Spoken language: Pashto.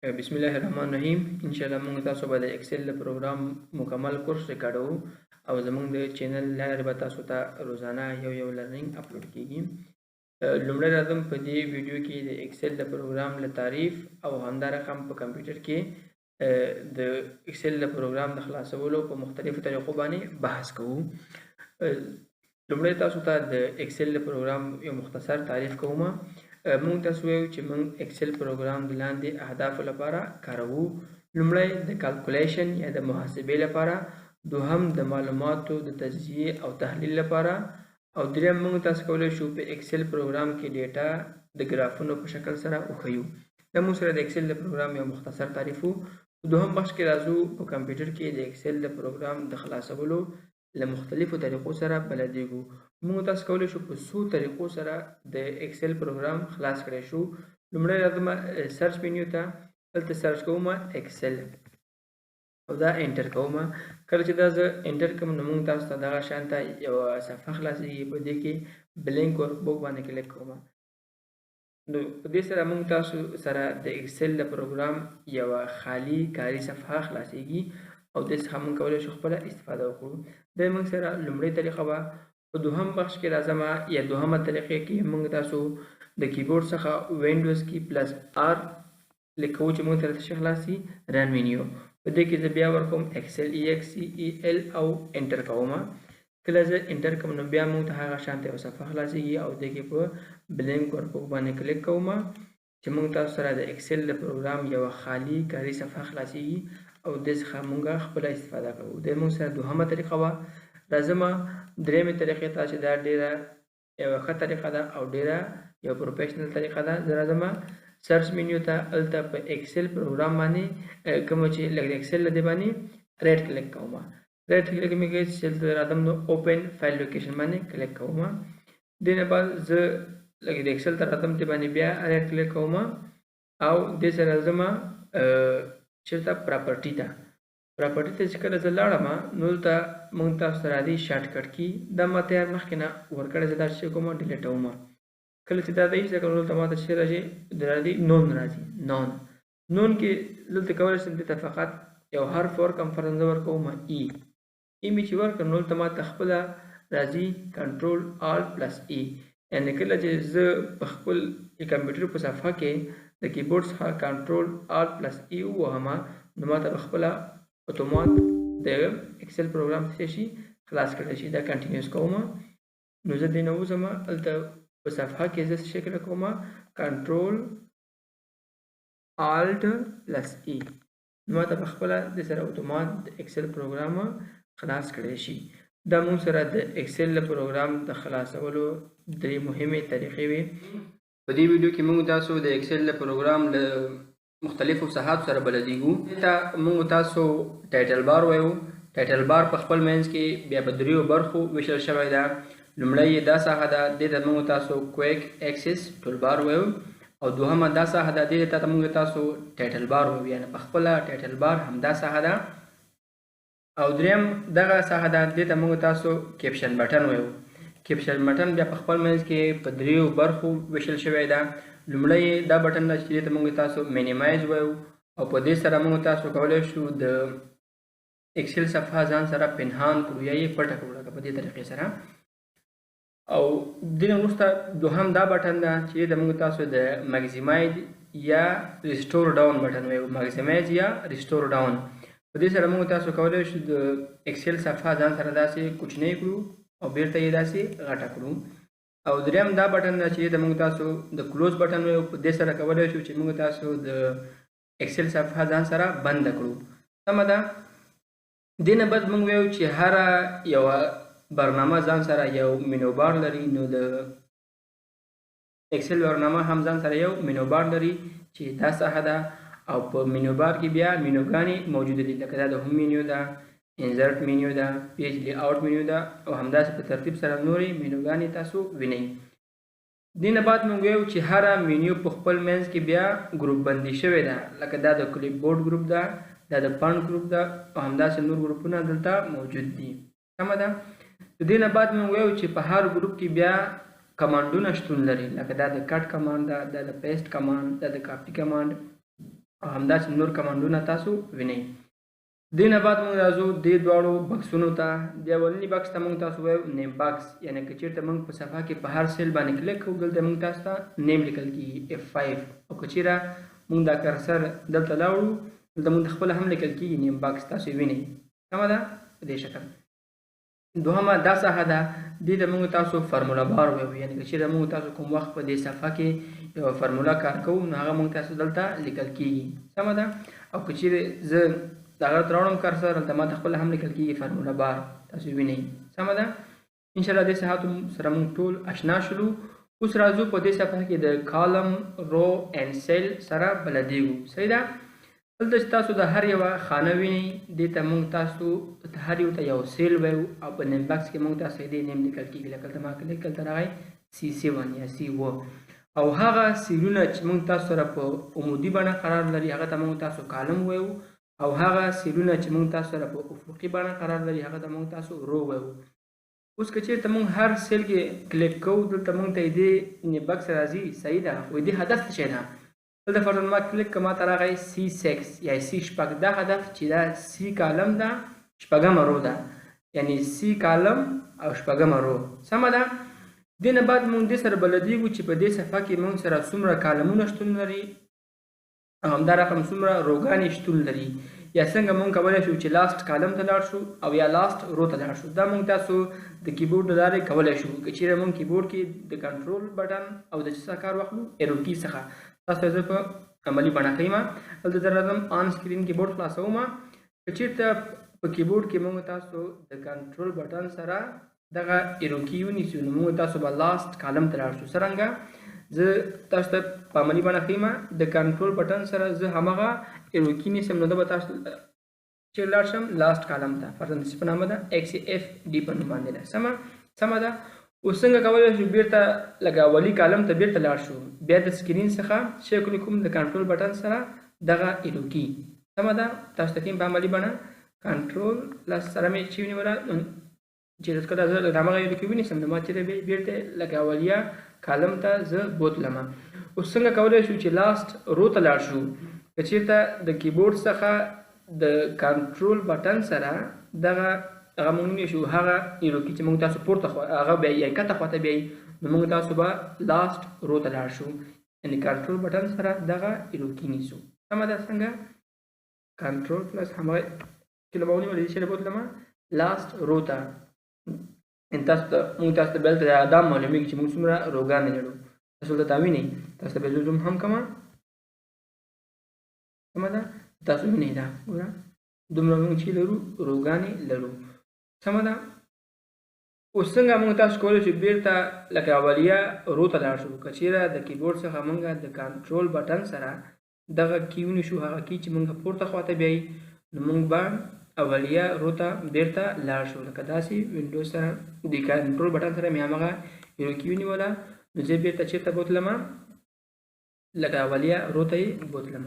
بسم الله الرحمن الرحیم. ان شاء الله موږ تاسو به د ایکسل پروګرام مکمل کورس ریکارډو او زموږ د چینل لاره به تاسو ته روزانه یو لرنینګ اپلوډ کیږي. لومړی راځم په دې ویډیو کې د ایکسل پروګرام له تعریف او همدارقم په کمپیوټر کې د ایکسل پروګرام د خلاصولو په مختلفو طریقو باندې بحث کوو. لومړی تاسو ته د ایکسل پروګرام یو مختصر تعریف کوم. مونږ تاسو وایو چې مونږ ایکسل پروګرام د لاندې اهدافو لپاره کاروو. لومړی د کالکولیشن یا د محاسبې لپاره، دوهم د معلوماتو د تجزیه او تحلیل لپاره، او دریم مونږ تاسو کولی شو په ایکسل پروګرام کې ډیټا د ګرافونو په شکل سره وښیو. دا مونږ سره د ایکسل پروګرام یو مختصر تعریف وو. دوهم بخش کې راځو په کمپیوټر کې د ایکسل پروګرام د خلاصولو له مختلفو طریقو سره بلدیږو. موږ تاسو کولی شو په څو طریقو سره د ایکسل پروګرام خلاص کړی شو. لومړی راځم سرچ مینیو ته، دلته سرچ کوم ایکسل او دا انټر کوم. کله چې دا زه انټر کوم نو موږ تاسو ته دغه شانته یوه صفحه خلاصیږي. په دې کې بلینک ورک بوک باندې کلیک کوم. نو په دې سره موږ تاسو سره د ایکسل پروګرام یوه خالی کاري صفحه خلاصیږي او د څخه موږ کولی شو خپله استفاده وکړو. د موږ سره لومړۍ طریقه به په دوهم بخش کې راځم یا دوهمه طریقې کې موږ تاسو د کیبورډ څخه وینډوز کی پلس آر لیکو چې موږ ته څه خلاصي رن مینیو. په دې کې زه بیا ورکوم ایکسل EXCEL او انټر کوم. کله زه انټر کوم نو بیا موږ ته هغه شانته یو صفحه خلاصیږي او دې کې په بلینک ورکوک باندې کلیک کوم چې موږ تاسو سره د ایکسل پروګرام یوه خالی کاري صفحه خلاصیږي او دې څخه موږ خپله استفاده کوو. د موږ سره دوهمه طریقه وه. راځم درېیمې طریقې ته چې دا ډېره یوه ښه طریقه ده او ډېره یو پروفیشنل طریقه ده. زه راځم سرچ مینیو ته، هلته په ایکسل پروګرام باندې کومه چې لږ د ایکسل له دې باندې رایټ کلیک کوم. رایټ کلیک مې کوي چې دلته راځم نو اوپن فایل لوکیشن باندې کلیک کوم. دې نه بعد زه لږ د ایکسل ته راځم، دې باندې بیا رایټ کلیک کوم او دې سره راځم چېرته پراپرټي ته. پراپرټي ته چې کله زه لاړم نو دلته موږ تاسو ته راځي شارټ کټ کی. دا ما تیار مخکې نه ورکړی، زه دا چې کوم ډیلیټوم. کله چې دا دی چې کله دلته ما ته چې راځي راځي نون راځي نون کې دلته کولی شم دې ته فقط یو حرف ورکړم. فرضاً زه ورکوم ای مې چې ورکړم نو دلته ما ته خپله راځي کنټرول آل پلس ای. یعنې کله چې زه په خپل کمپیوټر په صفحه کې د کیبورډ څخه کنټرول آل پلس ای ووهم نو ما ته په خپله اتومات د ایکسل پروګرام څه شي خلاص کړی شي. دا کنټینیوس کوم. نو زه دې نه وځم، هلته په صفحه کې زه څه کړی کوم کنټرول آلټ پلس ای. نو ما ته په خپله د سره اتومات د ایکسل پروګرام خلاص کړی شي. دا موږ سره د ایکسل پروګرام د خلاصولو درې مهمې طریقې وې. په دې ویډیو کې موږ تاسو د ایکسل پروګرام له مختلفو ساحاتو سره بلدیږو. ته موږ تاسو ټایټل بار وایو. ټایټل بار په خپل منځ کې بیا په دریو برخو ویشل شوی ده. لومړی یې دا ساحه ده، دې ته موږ تاسو کویک اکسس ټول بار وایو، او دوهمه دا ساحه ده، دې ته موږ تاسو ټایټل بار وایو. یعنې په خپله ټایټل بار همدا ساحه ده. او دریم دغه ساحه ده، دې ته موږ تاسو کیپشن بټن وایو. کیپشن بټن بیا په خپل منځ کې په دریو برخو ویشل شوی ده. لومړی دا بټن ده چې دې ته موږ تاسو مینیمایز وایو او په دې سره موږ تاسو کولی شو د ایکسل صفحه ځان سره پنهان کړو یا یې پټه کړو لکه په دې طریقې سره. او دې نه وروسته دوهم دا بټن ده چې دې ته موږ تاسو د ماکسیمایز یا ریسټور ډاون بټن وایو. ماکسیمایز یا ریسټور ډاون په دې سره موږ تاسو کولی شو د ایکسل صفحه ځان سره داسې کوچنۍ کړو او بیرته یې داسې غټه کړو. او دریم دا بټن ده چې د موږ تاسو د کلوز بټن وایو. په دې سره کولی شو چې موږ تاسو د ایکسل صفحه ځان سره بنده کړو. سمه ده. دې نه بعد موږ وایو چې هره یوه برنامه ځان سره یو مینو بار لري. نو د ایکسل برنامه هم ځان سره یو مینو بار لري چې دا ساحه ده، او په مینو بار کې بیا مینوګانې موجوده دي لکه دا د هوم مینیو ده، انزرټ مینیو ده، پیج لی آوټ مینیو ده، او همداسې په ترتیب سره نورې مینوګانې تاسو وینئ. دې نه بعد موږ وایو چې هره مینیو په خپل منځ کې بیا ګروپ بندي شوې ده، لکه دا د کلیپ بورډ ګروپ ده، دا د فنډ ګروپ ده، او همداسې نور ګروپونه دلته موجود دي. سمه ده. د دې نه بعد موږ وایو چې په هر ګروپ کې بیا کمانډونه شتون لري، لکه دا د کټ کمانډ ده، دا د پیسټ کمانډ، دا د کاپي کمانډ، او همداسې نور کمانډونه تاسو وینئ. دې نه بعد موږ راځو دې دواړو بکسونو ته. د اولني بکس ته موږ تاسو وایو نیم بکس، یعنې که چېرته موږ په صفحه کې په هر سیل باندې کلیک کوو دلته موږ تاسو ته نیم لیکل کېږي F5، او که چېرې موږ دا کرسر دلته لاړو دلته موږ خپله هم لیکل کېږي نیم بکس، تاسو وینئ سمه ده په دې شکل. دوهمه دا ساحه ده، دې ته موږ تاسو فرمولا بار وایو، یعنې که چېرې موږ تاسو کوم وخت په دې صفحه کې یوه فرمولا کار کوو نو هغه موږ تاسو دلته لیکل کېږي سمه ده. او که چېرې زه د هغه راوړم کرسر هلته ماته خپله هم لیکل کېږي فرمولا بار، تاسو وینئ سمه ده. انشاءالله دې صفحاتو سره موږ ټول اشنا شولو. اوس راځو په دې صفحه کې د کالم رو اینډ سیل سره بلدېږو. صحیح ده. دلته چې تاسو د هر یوه خانه وینئ دې ته موږ تاسو هر یو ته یو سیل وایو، او په نیم بکس کې موږ تاسو دې نیم لیکل کېږي، لکه دلته ما کلیک دلته راغی C7 یا C7. او هغه سیلونه چې موږ تاسو سره په عمودي بڼه قرار لري هغه ته موږ تاسو کالم وایو، او هغه سیلونه چې موږ تاسو سره په افقي بڼه قرار لري هغه ته موږ تاسو رو وایو. اوس که چېرته موږ هر سیل کې کلیک کوو دلته موږ ته دې نیم بکس راځي، صحیح ده، خو دې هدف څه شی ده؟ دلته فرضاً ما کلیک کړم ماته راغی C6 یا C6، دا هدف چې دا C کالم ده شپږمه رو ده، یعنی C کالم او شپږمه رو سمه ده. دې نه بعد موږ دې سره بلدېږو چې په دې صفحه کې موږ سره څومره کالمونه شتون لري او همدا رقم څومره روګانې شتون لري، یا څنګه موږ کولی شو چې لاست کالم ته لاړ شو او یا لاست رو ته لاړ شو. دا موږ تاسو د کیبورډ له لارې کولی شو. که چېرې موږ کیبورډ کې د کنټرول بټن او د څه څخه کار واخلو ایرو کی څخه، تاسو زه په عملي بڼه ښیم. دلته زه راځم آن سکرین کیبورډ خلاصوم. که چېرته په کیبورډ کې موږ تاسو د کنټرول بټن سره دغه ایرو کی ونیسو نو موږ تاسو به لاست کالم ته لاړ شو. څرنګه زه تاسو ته په عملي بڼه ښیم، د کنټرول بټن سره زه هماغه ایرو کی نیسم نو دا به تاسو چې لاړ شم لاست کالم ته، فرضاً چې په نامه ده XFD په نوم باندې ده سمه ده. اوس څنګه کولی شو بیرته لکه اولي کالم ته بیرته لاړ شو؟ بیا د سکرین څخه شکل کوم د کنټرول بټن سره دغه ایرو کی سمه ده. تاسو ته په عملي بڼه کنټرول پلس سره مې چې ونیوله چې کله زه د هماغه ایرو کی ونیسم نو ما چې بیرته لکه اولیا کالم ته زه بوتلم. اوس څنګه کولی شو چې لاست رو ته لاړ شو؟ که چېرته د کیبورډ څخه د کنټرول بټن سره دغه موږ نیسو هغه ایرو کی چې موږ تاسو پورته هغه بیا یا کته خواته بیایي نو موږ تاسو به لاست رو ته لاړ شو، یعنې کنټرول بټن سره دغه ایرو کی نیسو سمه ده. څنګه کنټرول پلس هماغه چې له ما ونیولې چې بوتلم لاست رو ته، موږ تاسو ته بلته دا معلومیږي چې موږ څومره روګانې لرو. تاسو دلته وینئ، تاسو ته به زه زوم هم کوم سمه ده، تاسو وینئ دا ګوره دومره موږ چې لرو روګانې لرو سمه ده. اوس څنګه موږ تاسو کولی شو بیرته لکه اولیه رو ته لاړ شو؟ که چېرې د کیبورډ څخه موږ د کنټرول بټن سره دغه کی ونیسو هغه کی چې موږ پورته خواته بیایي نو موږ به اولیه رو ته بیرته لاړ شو. لکه داسې وینډوز سره د کنټرول بټن سره مې هماغه ایرو کی ونیوله نو زه بیرته چېرته بوتلم لکه اولیه رو ته یې بوتلم.